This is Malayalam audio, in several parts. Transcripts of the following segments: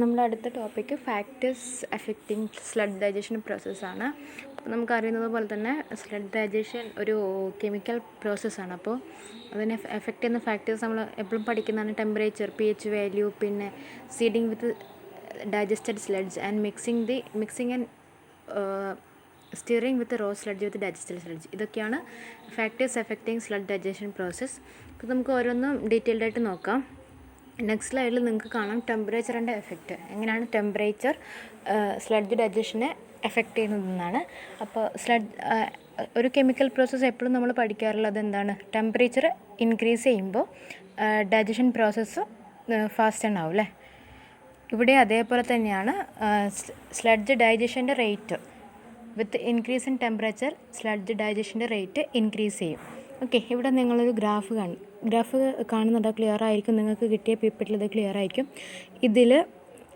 നമ്മുടെ അടുത്ത topic factors affecting sludge digestion പ്രോസസ്സാണ്. അപ്പോൾ നമുക്കറിയുന്നത് പോലെ തന്നെ സ്ലഡ് ഡൈജഷൻ ഒരു കെമിക്കൽ പ്രോസസ്സാണ്. അപ്പോൾ അതിനെ എഫക്റ്റ് ചെയ്യുന്ന ഫാക്ടേഴ്സ് നമ്മൾ എപ്പോഴും പഠിക്കുന്നതാണ്. ടെമ്പറേച്ചർ, pH വാല്യൂ, പിന്നെ seeding with digested sludge and mixing and stirring with raw sludge with digested sludge. ഇതൊക്കെയാണ് factors affecting sludge digestion process. അപ്പോൾ നമുക്ക് ഓരോന്നും ഡീറ്റെയിൽഡായിട്ട് നോക്കാം. നെക്സ്റ്റ് സ്ലൈഡിൽ നിങ്ങൾക്ക് കാണാം ടെമ്പറേച്ചറിൻ്റെ എഫക്റ്റ്, എങ്ങനെയാണ് ടെമ്പറേച്ചർ സ്ലഡ്ജ് ഡൈജഷനെ എഫക്റ്റ് ചെയ്യുന്നതെന്നാണ്. അപ്പോൾ ഒരു കെമിക്കൽ പ്രോസസ്സ് എപ്പോഴും നമ്മൾ പഠിക്കാറുള്ളത് എന്താണ്, ടെമ്പറേച്ചർ ഇൻക്രീസ് ചെയ്യുമ്പോൾ ഡൈജഷൻ പ്രോസസ്സ് ഫാസ്റ്റ് ആവും അല്ലേ. ഇവിടെ അതേപോലെ തന്നെയാണ് സ്ലഡ്ജ് ഡൈജഷൻ്റെ rate with increase in temperature sludge ഡൈജഷൻ്റെ റേറ്റ് ഇൻക്രീസ് ചെയ്യും. ഓക്കെ, ഇവിടെ നിങ്ങളൊരു ഗ്രാഫ് കാണുന്നുണ്ടോ? ക്ലിയർ ആയിരിക്കും, നിങ്ങൾക്ക് കിട്ടിയ പേപ്പറിൽ ഇത് ക്ലിയർ ആയിരിക്കും. ഇതിൽ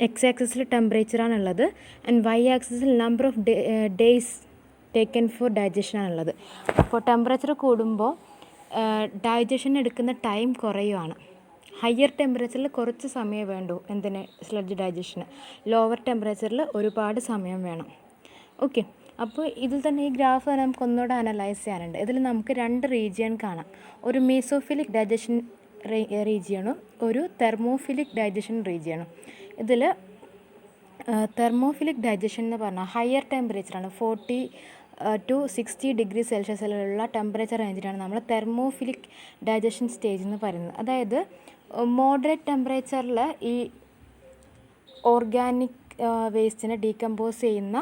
എക്സ് ആക്സിസിൽ ടെമ്പറേച്ചറാണുള്ളത് ആൻഡ് വൈ ആക്സിസിൽ number of days taken for ഡൈജഷനാണുള്ളത്. അപ്പോൾ ടെമ്പറേച്ചർ കൂടുമ്പോൾ ഡൈജഷൻ എടുക്കുന്ന ടൈം കുറയുവാണ്. ഹയർ ടെമ്പറേച്ചറിൽ കുറച്ച് സമയം വേണ്ടൂ എന്തിന്, സ്ലഡ്ജ് ഡൈജഷന്. ലോവർ ടെമ്പറേച്ചറിൽ ഒരുപാട് സമയം വേണം. ഓക്കെ, അപ്പോൾ ഇതിൽ തന്നെ ഈ ഗ്രാഫ് നമുക്ക് ഒന്നുകൂടെ അനലൈസ് ചെയ്യാനുണ്ട്. ഇതിൽ നമുക്ക് രണ്ട് റീജിയൻ കാണാം. ഒരു മീസോഫിലിക് ഡൈജഷൻ റീജിയണും ഒരു തെർമോഫിലിക് ഡൈജഷൻ റീജിയണും. ഇതിൽ തെർമോഫിലിക് ഡൈജഷൻ എന്ന് പറഞ്ഞാൽ ഹയർ ടെമ്പറേച്ചറാണ്. 40 to 60 ഡിഗ്രി സെൽഷ്യസിലുള്ള ടെമ്പറേച്ചർ റേഞ്ചിലാണ് നമ്മൾ തെർമോഫിലിക് ഡൈജഷൻ സ്റ്റേജ് എന്ന് പറയുന്നത്. അതായത് മോഡറേറ്റ് ടെമ്പറേച്ചറിൽ ഈ ഓർഗാനിക് വേസ്റ്റിനെ ഡീകമ്പോസ് ചെയ്യുന്ന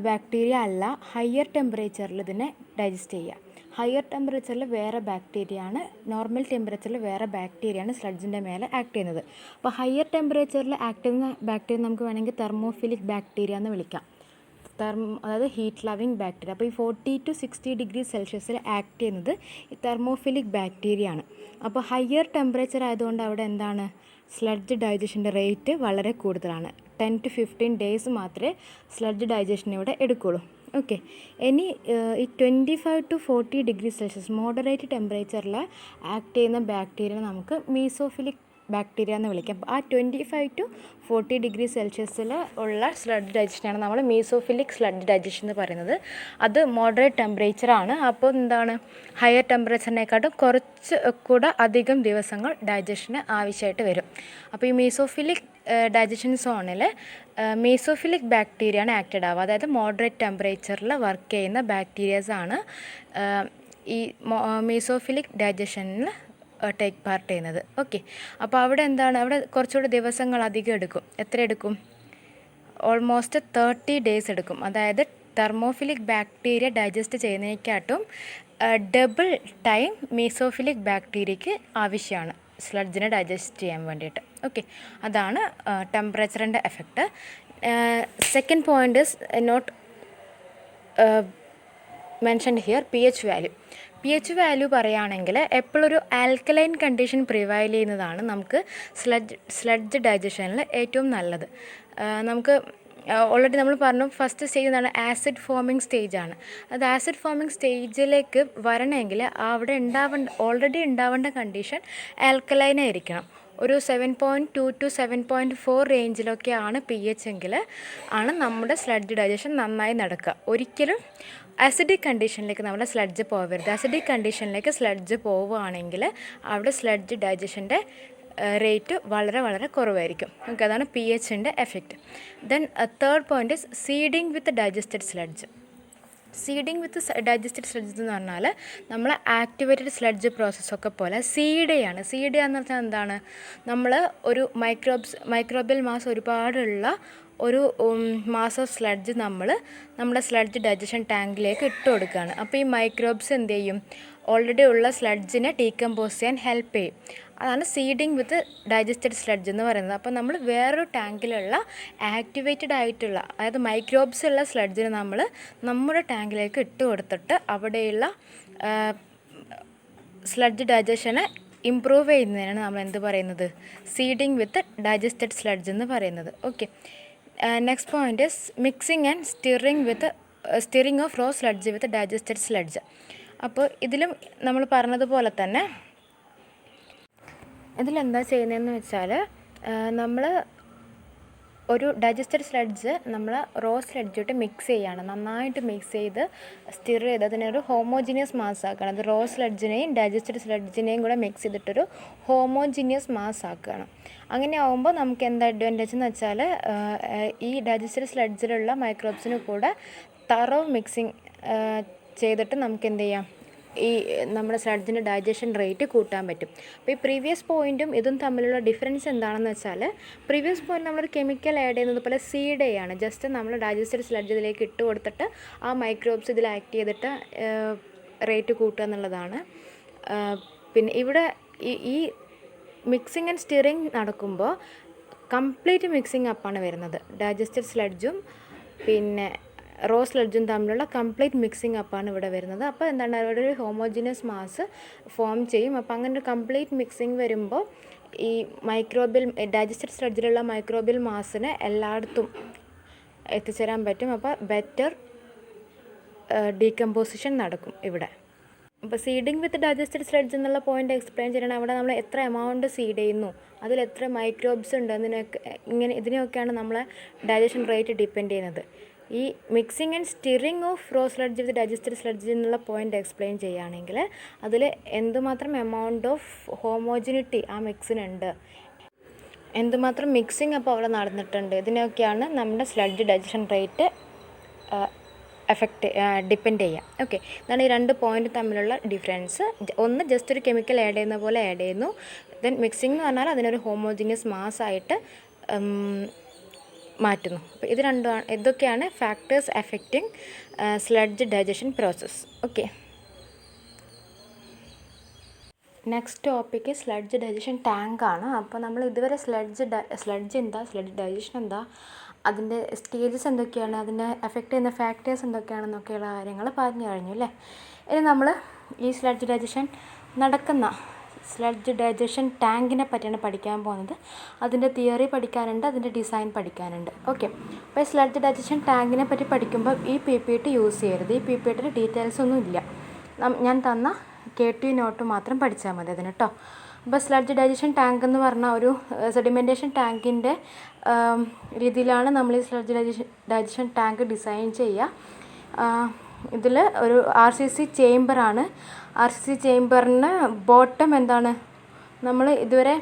ബാക്ടീരിയ അല്ല ഹയർ ടെമ്പറേച്ചറിൽ ഇതിനെ ഡൈജസ്റ്റ് ചെയ്യുക. ഹയർ ടെമ്പറേച്ചറിൽ വേറെ ബാക്ടീരിയയാണ്, നോർമൽ ടെമ്പറേച്ചറിൽ വേറെ ബാക്ടീരിയയാണ് സ്ലഡ്ജിൻ്റെ മേലെ ആക്ട് ചെയ്യുന്നത്. അപ്പോൾ ഹയർ ടെമ്പറേച്ചറിൽ ആക്ട് ചെയ്യുന്ന ബാക്ടീരിയ നമുക്ക് വേണമെങ്കിൽ തെർമോഫിലിക് ബാക്ടീരിയ എന്ന് വിളിക്കാം. അതായത് ഹീറ്റ് ലവിങ് ബാക്ടീരിയ. അപ്പോൾ ഈ 40 to 60 ഡിഗ്രി സെൽഷ്യസിൽ ആക്ട് ചെയ്യുന്നത് ഈ തെർമോഫിലിക് ബാക്ടീരിയ ആണ്. അപ്പോൾ ഹയർ ടെമ്പറേച്ചർ ആയതുകൊണ്ട് അവിടെ എന്താണ്, സ്ലഡ്ജ് ഡൈജഷൻ്റെ റേറ്റ് വളരെ കൂടുതലാണ്. 10 to 15 ഡേയ്സ് മാത്രമേ സ്ലഡ്ജ് ഡൈജഷൻ ഇവിടെ എടുക്കുകയുള്ളൂ. ഓക്കെ, ഇനി ഈ 25 to 40 ഡിഗ്രി സെൽഷ്യസ് മോഡറേറ്റ് ടെമ്പറേച്ചറിൽ ആക്ട് ചെയ്യുന്ന ബാക്ടീരിയ നമുക്ക് മീസോഫിലിക് ബാക്ടീരിയ എന്ന് വിളിക്കാം. ആ 25 to 40 ഡിഗ്രി സെൽഷ്യസിൽ ഉള്ള സ്ലഡ്ജ് ഡൈജഷനാണ് നമ്മൾ മീസോഫിലിക് സ്ലഡ്ജ് ഡൈജഷൻ എന്ന് പറയുന്നത്. അത് മോഡറേറ്റ് ടെമ്പറേച്ചറാണ്. അപ്പോൾ എന്താണ്, ഹയർ ടെമ്പറേച്ചറിനെക്കാട്ടും കുറച്ച് കൂടെ അധികം ദിവസങ്ങൾ ഡൈജഷന് ആവശ്യമായിട്ട് വരും. അപ്പോൾ ഈ മീസോഫിലിക് ഡൈജഷൻ സോണിൽ മീസോഫിലിക് ബാക്ടീരിയയാണ് ആക്റ്റഡ് ആവുക. അതായത് മോഡറേറ്റ് ടെമ്പറേച്ചറിൽ വർക്ക് ചെയ്യുന്ന ബാക്ടീരിയസാണ് ഈ മീസോഫിലിക് ഡൈജഷനിൽ ടേക്ക് പാർട്ട് ചെയ്യുന്നത്. ഓക്കെ, അപ്പോൾ അവിടെ എന്താണ്, അവിടെ കുറച്ചുകൂടി ദിവസങ്ങൾ അധികം എടുക്കും. എത്ര എടുക്കും? ഓൾമോസ്റ്റ് 30 ഡേയ്സ് എടുക്കും. അതായത് തെർമോഫിലിക് ബാക്ടീരിയ ഡൈജസ്റ്റ് ചെയ്യുന്നതിനെക്കാട്ടും ഡബിൾ ടൈം മീസോഫിലിക് ബാക്ടീരിയയ്ക്ക് ആവശ്യമാണ് സ്ലഡ്ജിനെ ഡൈജസ്റ്റ് ചെയ്യാൻ വേണ്ടിയിട്ട്. ഓക്കെ, അതാണ് ടെമ്പറേച്ചറിൻ്റെ effect. Second point is not mentioned here, pH value. pH value പറയുകയാണെങ്കിൽ എപ്പോഴൊരു ആൽക്കലൈൻ കണ്ടീഷൻ പ്രിവൈൽ ചെയ്യുന്നതാണ് നമുക്ക് സ്ലഡ്ജ് ഡൈജഷനിൽ ഏറ്റവും നല്ലത്. നമുക്ക് ഓൾറെഡി നമ്മൾ പറഞ്ഞു, ഫസ്റ്റ് സ്റ്റേജ് എന്താണ്, ആസിഡ് ഫോമിങ് സ്റ്റേജാണ്. അത് ആസിഡ് ഫോമിങ് സ്റ്റേജിലേക്ക് വരണമെങ്കിൽ അവിടെ ഓൾറെഡി ഉണ്ടാവേണ്ട കണ്ടീഷൻ ആൽക്കലൈൻ ആയിരിക്കണം. ഒരു 7.2 to 7.4 റേഞ്ചിലൊക്കെയാണ് pH എങ്കിൽ ആണ് നമ്മുടെ സ്ലഡ്ജ് ഡൈജഷൻ നന്നായി നടക്കുക. ഒരിക്കലും ആസിഡിക് കണ്ടീഷനിലേക്ക് നമ്മുടെ സ്ലഡ്ജ് പോകരുത്. ആസിഡിക് കണ്ടീഷനിലേക്ക് സ്ലഡ്ജ് പോവുകയാണെങ്കിൽ അവിടെ സ്ലഡ്ജ് ഡൈജഷൻ്റെ റേറ്റ് വളരെ വളരെ കുറവായിരിക്കും. ഓക്കെ, അതാണ് pHൻ്റെ effect. Then third point is seeding with digested sludge. Seeding with digested sludge എന്ന് പറഞ്ഞാൽ നമ്മൾ ആക്ടിവേറ്റഡ് സ്ലഡ്ജ് പ്രോസസ്സൊക്കെ പോലെ സീഡ് ചെയ്യാണ്. സീഡ് ചെയ്യുക എന്ന് പറഞ്ഞാൽ എന്താണ്, നമ്മൾ ഒരു മൈക്രോബിയൽ മാസ് ഒരുപാടുള്ള ഒരു മാസ് ഓഫ് സ്ലഡ്ജ് നമ്മുടെ സ്ലഡ്ജ് ഡൈജഷൻ ടാങ്കിലേക്ക് ഇട്ട് കൊടുക്കുകയാണ്. അപ്പോൾ ഈ മൈക്രോബ്സ് എന്ത് ചെയ്യും, ഓൾറെഡി ഉള്ള സ്ലഡ്ജിനെ ഡീകമ്പോസ് ചെയ്യാൻ ഹെൽപ്പ് ചെയ്യും. അതാണ് സീഡിങ് വിത്ത് ഡൈജസ്റ്റഡ് സ്ലഡ്ജ് എന്ന് പറയുന്നത്. അപ്പോൾ നമ്മൾ വേറൊരു ടാങ്കിലുള്ള ആക്ടിവേറ്റഡ് ആയിട്ടുള്ള, അതായത് മൈക്രോബ്സ് ഉള്ള സ്ലഡ്ജിനെ നമ്മൾ നമ്മുടെ ടാങ്കിലേക്ക് ഇട്ട് കൊടുത്തിട്ട് അവിടെയുള്ള സ്ലഡ്ജ് ഡൈജഷനെ ഇമ്പ്രൂവ് ചെയ്യുന്നതിനാണ് നമ്മൾ എന്ത് പറയുന്നത്, സീഡിങ് വിത്ത് ഡൈജസ്റ്റഡ് സ്ലഡ്ജ് എന്ന് പറയുന്നത്. Okay, next point is mixing and stirring of raw sludge with digested sludge. അപ്പോൾ ഇതിലും നമ്മൾ പറഞ്ഞതുപോലെ തന്നെ ഇതിലെന്താ ചെയ്യുന്നതെന്ന് വെച്ചാൽ നമ്മൾ ഒരു ഡൈജസ്റ്റഡ് സ്ലഡ്ജ് നമ്മൾ റോ സ്ലഡ്ജായിട്ട് മിക്സ് ചെയ്യുകയാണ്. നന്നായിട്ട് മിക്സ് ചെയ്ത് സ്റ്റിർ ചെയ്ത് അതിനൊരു ഹോമോജീനിയസ് മാസ് ആക്കുകയാണ്. അത് റോ സ്ലഡ്ജിനെയും ഡൈജസ്റ്റഡ് സ്ലഡ്ജിനെയും കൂടെ മിക്സ് ചെയ്തിട്ടൊരു ഹോമോജീനിയസ് മാസ് ആക്കുകയാണ്. അങ്ങനെ ആകുമ്പോൾ നമുക്ക് എന്താ അഡ്വാൻറ്റേജ് എന്ന് വെച്ചാൽ ഈ ഡൈജസ്റ്റഡ് സ്ലഡ്ജിലുള്ള മൈക്രോബ്സിന് കൂടെ തറോ മിക്സിങ് ചെയ്തിട്ട് നമുക്ക് എന്ത് ചെയ്യാം, ഈ നമ്മുടെ സ്ലഡ്ജിൻ്റെ ഡൈജഷൻ റേറ്റ് കൂട്ടാൻ പറ്റും. അപ്പോൾ ഈ പ്രീവിയസ് പോയിൻറ്റും ഇതും തമ്മിലുള്ള ഡിഫറൻസ് എന്താണെന്ന് വെച്ചാൽ, പ്രീവിയസ് പോയിൻറ്റ് നമ്മളൊരു കെമിക്കൽ ആഡ് ചെയ്യുന്നത് പോലെ സീഡ് ചെയ്യാണ്. ജസ്റ്റ് നമ്മൾ ഡൈജസ്റ്റഡ് സ്ലഡ്ജ് ഇതിലേക്ക് ഇട്ട് കൊടുത്തിട്ട് ആ മൈക്രോബ്സ് ഇതിൽ ആക്ട് ചെയ്തിട്ട് റേറ്റ് കൂട്ടുക എന്നുള്ളതാണ്. പിന്നെ ഇവിടെ ഈ മിക്സിങ് ആൻഡ് സ്റ്റിറിങ് നടക്കുമ്പോൾ കംപ്ലീറ്റ് മിക്സിങ് അപ്പാണ് വരുന്നത്. ഡൈജസ്റ്റഡ് സ്ലഡ്ജും പിന്നെ റോ സ്ലഡ്ജും തമ്മിലുള്ള കംപ്ലീറ്റ് മിക്സിങ് അപ്പാണ് ഇവിടെ വരുന്നത്. അപ്പോൾ എന്താണ്, അവിടെ ഒരു ഹോമോജിനസ് മാസ് ഫോം ചെയ്യും. അപ്പോൾ അങ്ങനെ ഒരു കംപ്ലീറ്റ് മിക്സിങ് വരുമ്പോൾ ഈ ഡൈജസ്റ്റഡ് സ്ലഡ്ജിലുള്ള മൈക്രോബിയൽ മാസിന് എല്ലായിടത്തും എത്തിച്ചേരാൻ പറ്റും. അപ്പോൾ ബെറ്റർ ഡീകമ്പോസിഷൻ നടക്കും ഇവിടെ. അപ്പോൾ സീഡിങ് വിത്ത് ഡൈജസ്റ്റഡ് സ്ലഡ്ജ് എന്നുള്ള പോയിന്റ് എക്സ്പ്ലെയിൻ ചെയ്യണം. അവിടെ നമ്മൾ എത്ര എമൗണ്ട് സീഡ് ചെയ്യുന്നു, അതിൽ എത്ര മൈക്രോബ്സ് ഉണ്ട്, ഇതിനെയൊക്കെയാണ് നമ്മളെ ഡൈജഷൻ റേറ്റ് ഡിപ്പെൻഡ് ചെയ്യുന്നത്. ഈ mixing and stirring of raw sludge with digested sludge എന്നുള്ള പോയിന്റ് എക്സ്പ്ലെയിൻ ചെയ്യുകയാണെങ്കിൽ അതിൽ എന്തുമാത്രം എമൗണ്ട് ഓഫ് ഹോമോജിനിറ്റി ആ മിക്സിനുണ്ട്, എന്തുമാത്രം മിക്സിങ് അപ്പോൾ അവിടെ നടന്നിട്ടുണ്ട്, ഇതിനൊക്കെയാണ് നമ്മുടെ സ്ലഡ്ജ് ഡൈജഷൻ റേറ്റ് ഡിപ്പെൻഡ് ചെയ്യാം. ഓക്കെ, ഇതാണ് ഈ രണ്ട് പോയിന്റ് തമ്മിലുള്ള ഡിഫറൻസ്. ഒന്ന് ജസ്റ്റ് ഒരു കെമിക്കൽ ആഡ് ചെയ്യുന്ന പോലെ ആഡ് ചെയ്യുന്നു. ദെൻ മിക്സിംഗ് എന്ന് പറഞ്ഞാൽ അതിനൊരു ഹോമോജിനിയസ് മാസ് ആയിട്ട് മാറ്റുന്നു. അപ്പോൾ ഇത് രണ്ടുമാണ്, ഇതൊക്കെയാണ് factors effecting sludge digestion process. Okay, next topic sludge digestion ടാങ്കാണ്. അപ്പോൾ നമ്മൾ ഇതുവരെ സ്ലഡ്ജ് എന്താ, സ്ലഡ്ജ് ഡൈജഷൻ എന്താ, അതിൻ്റെ സ്റ്റേജസ് എന്തൊക്കെയാണ്, അതിനെ എഫക്റ്റ് ചെയ്യുന്ന ഫാക്ടേഴ്സ് എന്തൊക്കെയാണെന്നൊക്കെയുള്ള കാര്യങ്ങൾ പറഞ്ഞു കഴിഞ്ഞു അല്ലേ. ഇനി നമ്മൾ ഈ സ്ലഡ്ജ് ഡൈജഷൻ ടാങ്കിനെ പറ്റിയാണ് പഠിക്കാൻ പോകുന്നത്. അതിൻ്റെ തിയറി പഠിക്കാനുണ്ട്, അതിൻ്റെ ഡിസൈൻ പഠിക്കാനുണ്ട്. ഓക്കെ, അപ്പോൾ ഈ സ്ലഡ്ജ് ഡൈജഷൻ ടാങ്കിനെ പറ്റി പഠിക്കുമ്പോൾ ഈ PPT യൂസ് ചെയ്യരുത്. ഈ PPTയുടെ ഡീറ്റെയിൽസ് ഒന്നും ഇല്ല. ഞാൻ തന്ന KT നോട്ട് മാത്രം പഠിച്ചാൽ മതി അതിന് കേട്ടോ. അപ്പോൾ സ്ലഡ്ജ് ഡൈജഷൻ ടാങ്ക് എന്ന് പറഞ്ഞാൽ ഒരു സെഡിമെൻറ്റേഷൻ ടാങ്കിൻ്റെ രീതിയിലാണ് നമ്മൾ ഈ സ്ലഡ്ജ് ഡൈജഷൻ ടാങ്ക് ഡിസൈൻ ചെയ്യുക. ഇതിൽ ഒരു RCC ചേംബറാണ്. RCC ചേംബറിന് ബോട്ടം എന്താണ്, നമ്മൾ ഇതുവരെ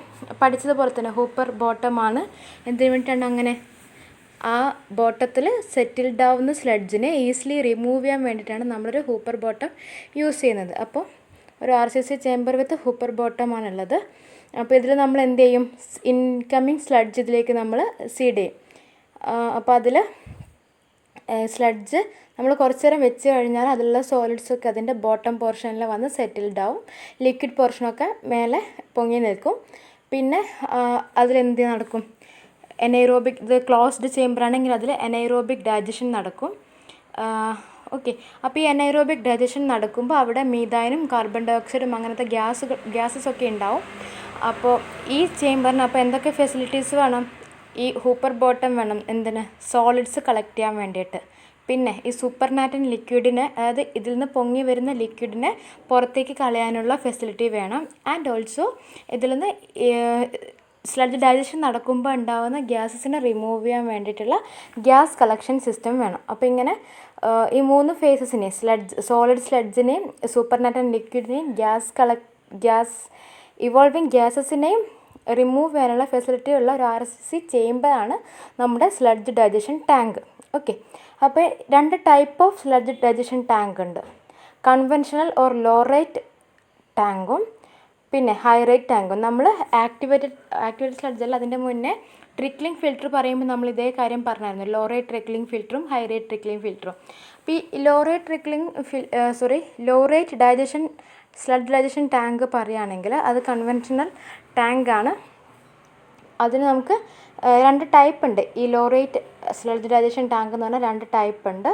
പഠിച്ചതുപോലെ തന്നെ ഹൂപ്പർ ബോട്ടമാണ്. എന്തിനു വേണ്ടിയിട്ടാണ് അങ്ങനെ, ആ ബോട്ടത്തിൽ സെറ്റിൽഡ് ആവുന്ന സ്ലഡ്ജിനെ ഈസിലി റിമൂവ് ചെയ്യാൻ വേണ്ടിയിട്ടാണ് നമ്മളൊരു ഹൂപ്പർ ബോട്ടം യൂസ് ചെയ്യുന്നത്. അപ്പോൾ ഒരു RCC ചേംബർ വിത്ത് ഹൂപ്പർ ബോട്ടമാണുള്ളത്. അപ്പോൾ ഇതിൽ നമ്മൾ എന്ത് ചെയ്യും, ഇൻകമ്മിങ് സ്ലഡ്ജ് ഇതിലേക്ക് നമ്മൾ സീഡ് ചെയ്യും. അപ്പോൾ അതിൽ സ്ലഡ്ജ് നമ്മൾ കുറച്ച് നേരം വെച്ച് കഴിഞ്ഞാൽ അതിലുള്ള സോളിഡ്സൊക്കെ അതിൻ്റെ ബോട്ടം പോർഷനിൽ വന്ന് സെറ്റിൽഡ് ആവും. ലിക്വിഡ് പോർഷനൊക്കെ മേലെ പൊങ്ങി നിൽക്കും. പിന്നെ അതിലെന്ത് നടക്കും, എനൈറോബിക്, ഇത് ക്ലോസ്ഡ് ചേംബറാണെങ്കിൽ അതിൽ എനൈറോബിക് ഡൈജഷൻ നടക്കും. ഓക്കെ, അപ്പോൾ ഈ എനൈറോബിക് ഡൈജഷൻ നടക്കുമ്പോൾ അവിടെ മീഥൈനും കാർബൺ ഡൈ ഓക്സൈഡും അങ്ങനത്തെ ഗ്യാസസ് ഒക്കെ ഉണ്ടാവും. അപ്പോൾ ഈ ചേംബറിന് അപ്പോൾ എന്തൊക്കെ ഫെസിലിറ്റീസ് വേണം, ഈ ഹൂപ്പർ ബോട്ടം വേണം, എന്തിന്, സോളിഡ്സ് കളക്ട് ചെയ്യാൻ വേണ്ടിയിട്ട്. പിന്നെ ഈ സൂപ്പർനാറ്റൻ ലിക്വിഡിനെ, അതായത് ഇതിൽ നിന്ന് പൊങ്ങി വരുന്ന ലിക്വിഡിനെ പുറത്തേക്ക് കളയാനുള്ള ഫെസിലിറ്റി വേണം. ആൻഡ് ഓൾസോ ഇതിൽ നിന്ന് സ്ലഡ്ജ് ഡൈജഷൻ നടക്കുമ്പോൾ ഉണ്ടാകുന്ന ഗ്യാസസിനെ റിമൂവ് ചെയ്യാൻ വേണ്ടിയിട്ടുള്ള ഗ്യാസ് കളക്ഷൻ സിസ്റ്റം വേണം. അപ്പോൾ ഇങ്ങനെ ഈ മൂന്ന് ഫേസസിനെയും സോളിഡ് സ്ലഡ്ജിനെയും സൂപ്പർനാറ്റൻ ലിക്വിഡിനെയും ഗ്യാസ് ഇവോൾവിങ് ഗ്യാസസിനെയും റിമൂവ് ചെയ്യാനുള്ള ഫെസിലിറ്റി ഉള്ള ഒരു RCC ചേംബറാണ് നമ്മുടെ സ്ലഡ്ജ് ഡൈജഷൻ ടാങ്ക്. ഓക്കെ, അപ്പോൾ രണ്ട് type of sludge digestion tank ഉണ്ട്. കൺവെൻഷണൽ ഓർ ലോ റേറ്റ് ടാങ്കും പിന്നെ ഹൈ റേറ്റ് ടാങ്കും. നമ്മൾ ആക്ടിവേറ്റഡ് സ്ലഡ്ജല്ല, അതിൻ്റെ മുന്നേ ട്രിക്ലിംഗ് ഫിൽറ്റർ പറയുമ്പോൾ നമ്മൾ ഇതേ കാര്യം പറഞ്ഞായിരുന്നു, ലോ റേറ്റ് ട്രിക്ലിംഗ് ഫിൽറ്ററും ഹൈ റേറ്റ് ട്രിക്ലിംഗ് ഫിൽറ്ററും. അപ്പോൾ ഈ low rate sludge digestion tank പറയുകയാണെങ്കിൽ അത് കൺവെൻഷണൽ ടാങ്കാണ്. അതിന് നമുക്ക് രണ്ട് ടൈപ്പ് ഉണ്ട്. ഈ low rate sludge digestion tank എന്ന് പറഞ്ഞാൽ രണ്ട് ടൈപ്പ് ഉണ്ട്,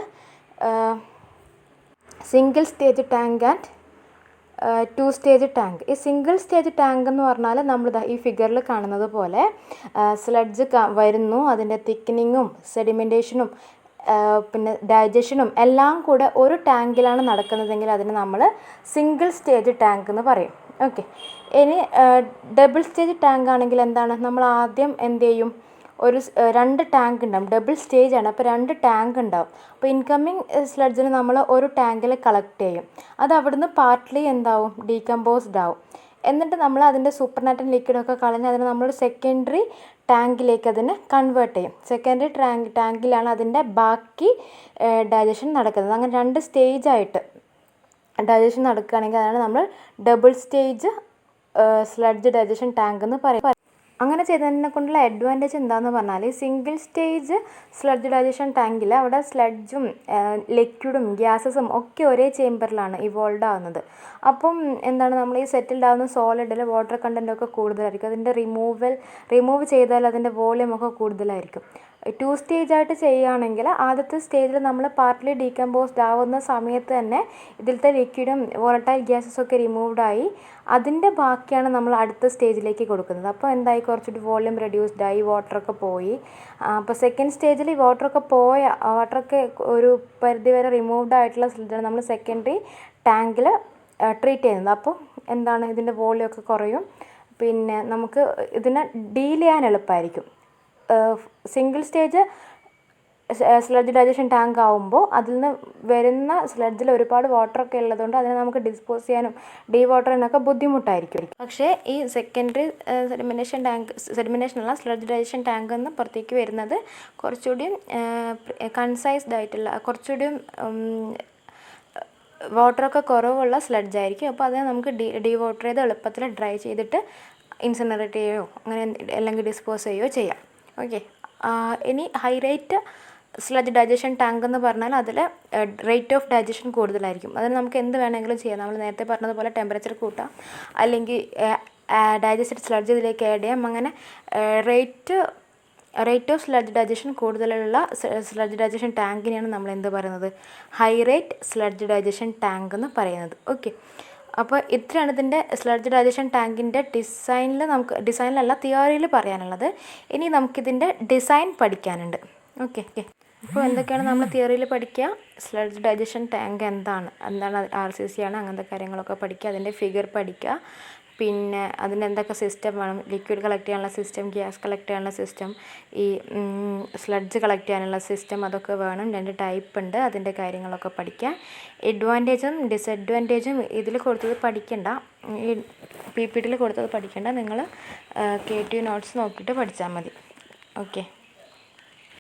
single stage tank and 2 stage tank. ഈ സിംഗിൾ സ്റ്റേജ് ടാങ്ക് എന്ന് പറഞ്ഞാൽ നമ്മൾ ഈ ഫിഗറിൽ കാണുന്നത് പോലെ സ്ലഡ്ജ് വരുന്നു, അതിൻ്റെ തിക്കനിങ്ങും സെഡിമെൻറ്റേഷനും പിന്നെ ഡൈജഷനും എല്ലാം കൂടെ ഒരു ടാങ്കിലാണ് നടക്കുന്നതെങ്കിൽ അതിന് നമ്മൾ സിംഗിൾ സ്റ്റേജ് ടാങ്ക് എന്ന് പറയും. ഓക്കെ, ഇനി ഡബിൾ സ്റ്റേജ് ടാങ്ക് ആണെങ്കിൽ എന്താണ്, നമ്മൾ ആദ്യം എന്ത് ചെയ്യും, 2 ടാങ്ക് ഉണ്ടാവും, ഡബിൾ സ്റ്റേജ് ആണ്. അപ്പോൾ 2 ടാങ്ക് ഉണ്ടാവും. അപ്പോൾ ഇൻകമ്മിങ് സ്ലഡ്ജിന് നമ്മൾ ഒരു ടാങ്കിൽ കളക്ട് ചെയ്യും. അത് അവിടുന്ന് പാർട്ട്ലി എന്താവും, ഡീകമ്പോസ്ഡ് ആവും. എന്നിട്ട് നമ്മൾ അതിൻ്റെ സൂപ്പർനാറ്റൻ ലിക്വിഡൊക്കെ കളഞ്ഞ് അതിനെ നമ്മൾ സെക്കൻഡറി ടാങ്കിലേക്ക് അതിനെ കൺവേർട്ട് ചെയ്യും. സെക്കൻഡറി ടാങ്കിലാണ് അതിൻ്റെ ബാക്കി ഡൈജഷൻ നടക്കുന്നത്. അങ്ങനെ 2 സ്റ്റേജായിട്ട് ഡൈജഷൻ നടക്കുകയാണെങ്കിൽ അതാണ് നമ്മൾ double stage sludge digestion tank എന്ന് പറയും. അങ്ങനെ ചെയ്തതിനെ കൊണ്ടുള്ള അഡ്വാൻറ്റേജ് എന്താണെന്ന് പറഞ്ഞാൽ, സിംഗിൾ സ്റ്റേജ് സ്ലഡ്ജ് ഡൈജഷൻ ടാങ്കിൽ അവിടെ സ്ലഡ്ജും ലിക്വിഡും ഗ്യാസസും ഒക്കെ ഒരേ ചേമ്പറിലാണ് ഇവോൾവ് ആവുന്നത്. അപ്പം എന്താണ്, നമ്മൾ ഈ സെറ്റിൽഡ് ആവുന്ന സോളിഡിൽ വാട്ടർ കണ്ടൻ്റ് ഒക്കെ കൂടുതലായിരിക്കും. അതിൻ്റെ റിമൂവ് ചെയ്താൽ അതിൻ്റെ വോളിയം ഒക്കെ കൂടുതലായിരിക്കും. 2 സ്റ്റേജായിട്ട് ചെയ്യുകയാണെങ്കിൽ ആദ്യത്തെ സ്റ്റേജിൽ നമ്മൾ പാർട്ട്ലി ഡീകമ്പോസ്ഡ് ആവുന്ന സമയത്ത് തന്നെ ഇതിലത്തെ ലിക്വിഡും വോളറ്റൈൽ ഗ്യാസസൊക്കെ റിമൂവ്ഡായി അതിൻ്റെ ബാക്കിയാണ് നമ്മൾ അടുത്ത സ്റ്റേജിലേക്ക് കൊടുക്കുന്നത്. അപ്പോൾ എന്തായി, കുറച്ചുകൂടി വോളിയം റെഡ്യൂസ്ഡ് ആയി, വാട്ടറൊക്കെ പോയി. അപ്പോൾ സെക്കൻഡ് സ്റ്റേജിൽ വാട്ടറൊക്കെ ഒരു പരിധി വരെ റിമൂവ്ഡ് ആയിട്ടുള്ള സ്ലഡ്ജാണ് നമ്മൾ സെക്കൻഡറി ടാങ്കിൽ ട്രീറ്റ് ചെയ്യുന്നത്. അപ്പോൾ എന്താണ്, ഇതിൻ്റെ വോളിയം ഒക്കെ കുറയും. പിന്നെ നമുക്ക് ഇതിനെ ഡീൽ ചെയ്യാൻ എളുപ്പമായിരിക്കും. Single stage sludge digestion tank ആകുമ്പോൾ അതിൽ നിന്ന് വരുന്ന സ്ലഡ്ജിൽ ഒരുപാട് വാട്ടറൊക്കെ ഉള്ളതുകൊണ്ട് അതിനെ നമുക്ക് ഡിസ്പോസ് ചെയ്യാനും ഡീവാട്ടർ ചെയ്യാനൊക്കെ ബുദ്ധിമുട്ടായിരിക്കും. പക്ഷേ ഈ സെക്കൻഡറി സെഡിമിനേഷനുള്ള സ്ലഡ്ജ് ഡൈജഷൻ ടാങ്ക് എന്ന് പുറത്തേക്ക് വരുന്നത് കുറച്ചുകൂടി കൺസൈസ്ഡ് ആയിട്ടുള്ള, കുറച്ചുകൂടി വാട്ടറൊക്കെ കുറവുള്ള സ്ലഡ്ജായിരിക്കും. അപ്പോൾ അതിനെ നമുക്ക് ഡീവാട്ടർ ചെയ്ത് എളുപ്പത്തിൽ ഡ്രൈ ചെയ്തിട്ട് ഇൻസിനറേറ്റ് ചെയ്യുകയോ അങ്ങനെ അല്ലെങ്കിൽ ഡിസ്പോസ് ചെയ്യുകയോ ചെയ്യാം. ഓക്കെ. ഇനി high rate sludge digestion tank എന്ന് പറഞ്ഞാൽ അതിൽ റേറ്റ് ഓഫ് ഡൈജഷൻ കൂടുതലായിരിക്കും. അതിന് നമുക്ക് എന്ത് വേണമെങ്കിലും ചെയ്യാം. നമ്മൾ നേരത്തെ പറഞ്ഞതുപോലെ ടെമ്പറേച്ചർ കൂട്ടാം, അല്ലെങ്കിൽ ഡൈജസ്റ്റഡ് സ്ലഡ്ജ് ഇതിലേക്ക് ആഡ് ചെയ്യാം. അങ്ങനെ റേറ്റ് ഓഫ് സ്ലഡ്ജ് ഡൈജഷൻ കൂടുതലുള്ള സ്ലഡ്ജ് ഡൈജഷൻ ടാങ്കിനെയാണ് നമ്മൾ എന്ത് പറയുന്നത്, high rate sludge digestion tank എന്ന് പറയുന്നത്. ഓക്കെ. അപ്പോൾ ഇത്രയാണ് ഇതിൻ്റെ സ്ലഡ്ജ് ഡൈജഷൻ ടാങ്കിൻ്റെ ഡിസൈനിലല്ല തിയറിയിൽ പറയാനുള്ളത്. ഇനി നമുക്കിതിൻ്റെ ഡിസൈൻ പഠിക്കാനുണ്ട്. ഓക്കെ. അപ്പോൾ എന്തൊക്കെയാണ് നമ്മൾ തിയറിയിൽ പഠിക്കുക, സ്ലഡ്ജ് ഡൈജഷൻ ടാങ്ക് എന്താണ് RCC ആണ്, അങ്ങനത്തെ കാര്യങ്ങളൊക്കെ പഠിക്കുക. അതിൻ്റെ ഫിഗർ പഠിക്കുക. പിന്നെ അതിന് എന്തൊക്കെ സിസ്റ്റം വേണം, ലിക്വിഡ് കളക്ട് ചെയ്യാനുള്ള സിസ്റ്റം, ഗ്യാസ് കളക്ട് ചെയ്യാനുള്ള സിസ്റ്റം, ഈ സ്ലഡ്ജ് കളക്ട് ചെയ്യാനുള്ള സിസ്റ്റം, അതൊക്കെ വേണം. 2 ടൈപ്പ് ഉണ്ട്, അതിൻ്റെ കാര്യങ്ങളൊക്കെ പഠിക്കുക. അഡ്വാൻറ്റേജും ഡിസഡ്വാൻറ്റേജും ഇതിൽ കൊടുത്തത് പഠിക്കണ്ട, ഈ PPTയിൽ കൊടുത്തത് പഠിക്കണ്ട. നിങ്ങൾ KTU നോട്ട്സ് നോക്കിയിട്ട് പഠിച്ചാൽ മതി. ഓക്കെ.